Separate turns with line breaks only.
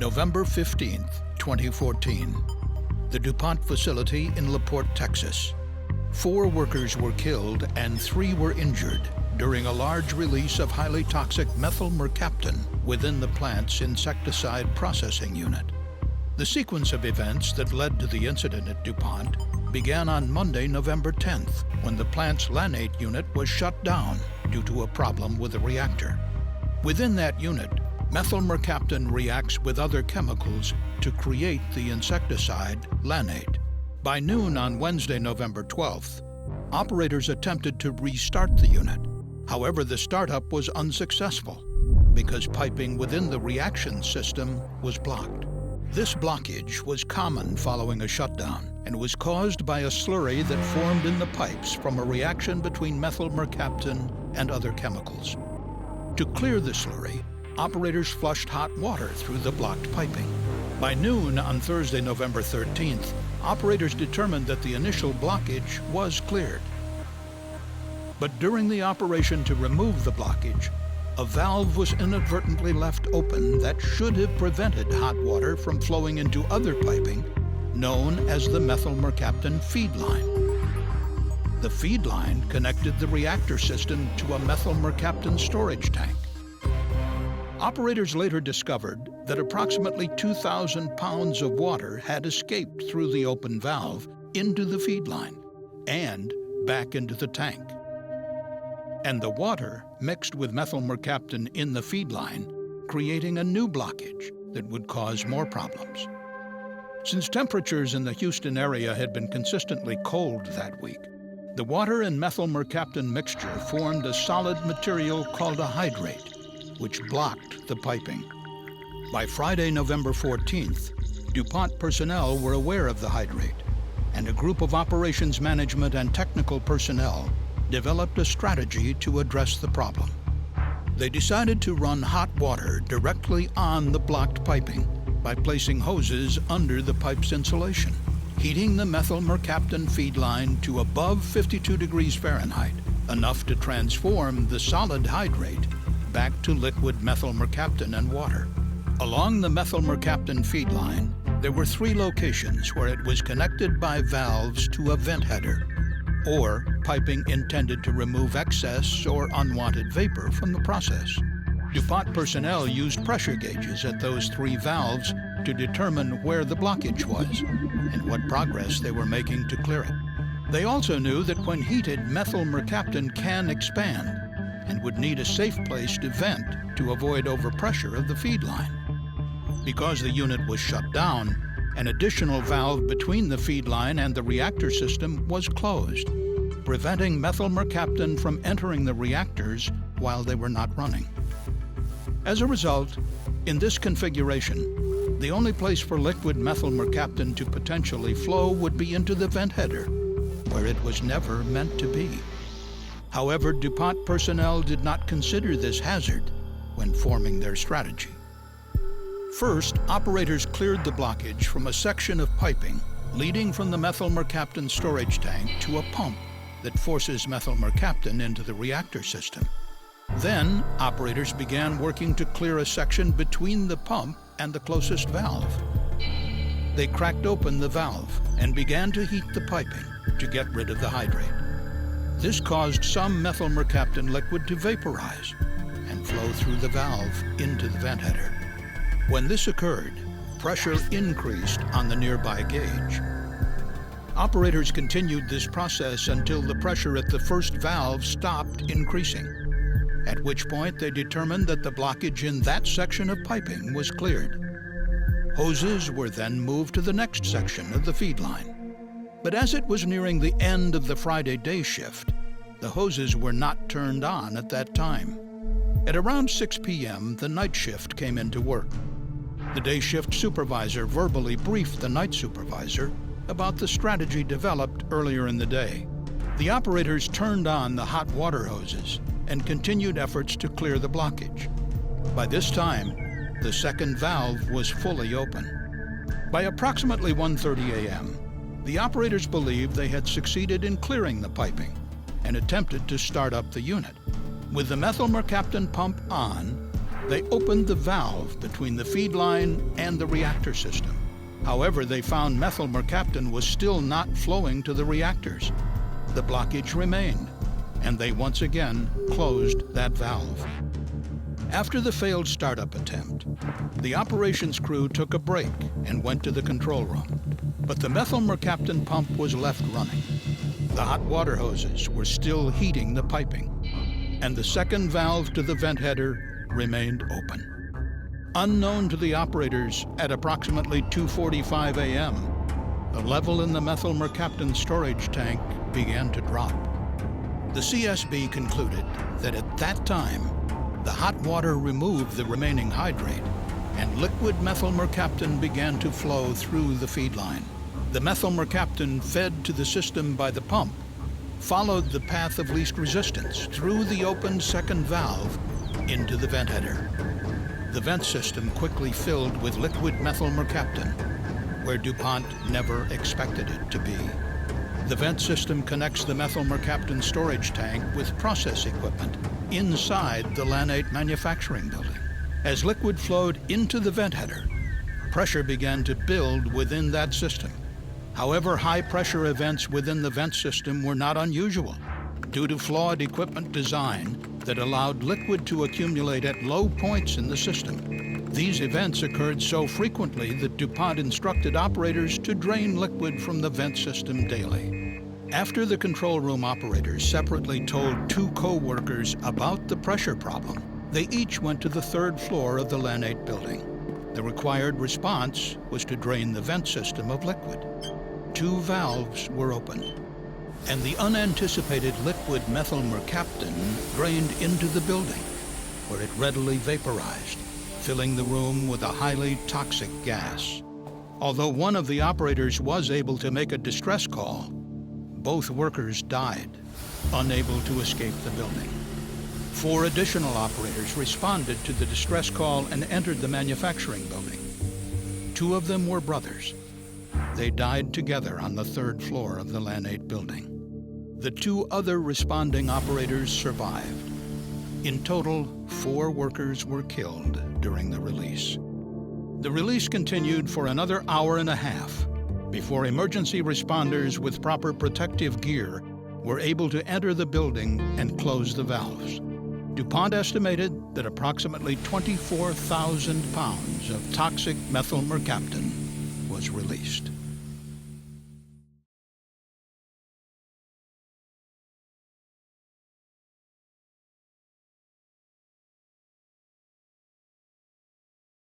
November 15, 2014. The DuPont facility in Porte, Texas. 4 workers were killed and 3 were injured during a large release of highly toxic methyl mercaptan within the plant's insecticide processing unit. The sequence of events that led to the incident at DuPont began on Monday, November 10th, when the plant's lannate unit was shut down due to a problem with a reactor. Within that unit, methyl mercaptan reacts with other chemicals to create the insecticide lannate. By noon on Wednesday, November 12th, operators attempted to restart the unit. However, the startup was unsuccessful because piping within the reaction system was blocked. This blockage was common following a shutdown and was caused by a slurry that formed in the pipes from a reaction between methyl mercaptan and other chemicals. To clear the slurry, operators flushed hot water through the blocked piping. By noon on Thursday, November 13th, operators determined that the initial blockage was cleared. But during the operation to remove the blockage, a valve was inadvertently left open that should have prevented hot water from flowing into other piping, known as the methyl mercaptan feed line. The feed line connected the reactor system to a methyl mercaptan storage tank. Operators later discovered that approximately 2,000 pounds of water had escaped through the open valve into the feed line and back into the tank. And the water mixed with methyl mercaptan in the feed line, creating a new blockage that would cause more problems. Since temperatures in the Houston area had been consistently cold that week, the water and methyl mercaptan mixture formed a solid material called a hydrate, which blocked the piping. By Friday, November 14th, DuPont personnel were aware of the hydrate, and a group of operations management and technical personnel developed a strategy to address the problem. They decided to run hot water directly on the blocked piping by placing hoses under the pipe's insulation, heating the methyl mercaptan feed line to above 52 degrees Fahrenheit, enough to transform the solid hydrate back to liquid methyl mercaptan and water. Along the methyl mercaptan feed line, there were 3 locations where it was connected by valves to a vent header, or piping intended to remove excess or unwanted vapor from the process. DuPont personnel used pressure gauges at those 3 valves to determine where the blockage was and what progress they were making to clear it. They also knew that when heated, methyl mercaptan can expand and would need a safe place to vent to avoid overpressure of the feed line. Because the unit was shut down, an additional valve between the feed line and the reactor system was closed, preventing methyl mercaptan from entering the reactors while they were not running. As a result, in this configuration, the only place for liquid methyl mercaptan to potentially flow would be into the vent header, where it was never meant to be. However, DuPont personnel did not consider this hazard when forming their strategy. First, operators cleared the blockage from a section of piping leading from the methyl mercaptan storage tank to a pump that forces methyl mercaptan into the reactor system. Then, operators began working to clear a section between the pump and the closest valve. They cracked open the valve and began to heat the piping to get rid of the hydrate. This caused some methyl mercaptan liquid to vaporize and flow through the valve into the vent header. When this occurred, pressure increased on the nearby gauge. Operators continued this process until the pressure at the first valve stopped increasing, at which point they determined that the blockage in that section of piping was cleared. Hoses were then moved to the next section of the feed line. But as it was nearing the end of the Friday day shift, the hoses were not turned on at that time. At around 6 p.m., the night shift came into work. The day shift supervisor verbally briefed the night supervisor about the strategy developed earlier in the day. The operators turned on the hot water hoses and continued efforts to clear the blockage. By this time, the second valve was fully open. By approximately 1:30 a.m., the operators believed they had succeeded in clearing the piping and attempted to start up the unit. With the methyl mercaptan pump on, They opened the valve between the feed line and the reactor system. However, they found methyl mercaptan was still not flowing to the reactors. The blockage remained, and they once again closed that valve. After the failed startup attempt, the operations crew took a break and went to the control room. But the methyl mercaptan pump was left running. The hot water hoses were still heating the piping, and the second valve to the vent header remained open. Unknown to the operators, at approximately 2:45 a.m., the level in the methyl mercaptan storage tank began to drop. The CSB concluded that at that time, the hot water removed the remaining hydrate, and liquid methyl mercaptan began to flow through the feed line. The methyl mercaptan fed to the system by the pump followed the path of least resistance through the open second valve into the vent header. The vent system quickly filled with liquid methyl mercaptan, where DuPont never expected it to be. The vent system connects the methyl mercaptan storage tank with process equipment inside the lanate manufacturing building. As liquid flowed into the vent header, pressure began to build within that system. However, high-pressure events within the vent system were not unusual due to flawed equipment design that allowed liquid to accumulate at low points in the system. These events occurred so frequently that DuPont instructed operators to drain liquid from the vent system daily. After the control room operators separately told two co-workers about the pressure problem, they each went to the third floor of the lanate building. The required response was to drain the vent system of liquid. Two valves were opened, and the unanticipated liquid methyl mercaptan drained into the building, where it readily vaporized, filling the room with a highly toxic gas. Although one of the operators was able to make a distress call, both workers died, unable to escape the building. 4 additional operators responded to the distress call and entered the manufacturing building. 2 of them were brothers. They died together on the 3rd floor of the lanate building. The 2 other responding operators survived. In total, 4 workers were killed during the release. The release continued for another hour and a half before emergency responders with proper protective gear were able to enter the building and close the valves. DuPont estimated that approximately 24,000 pounds of toxic methyl mercaptan was released.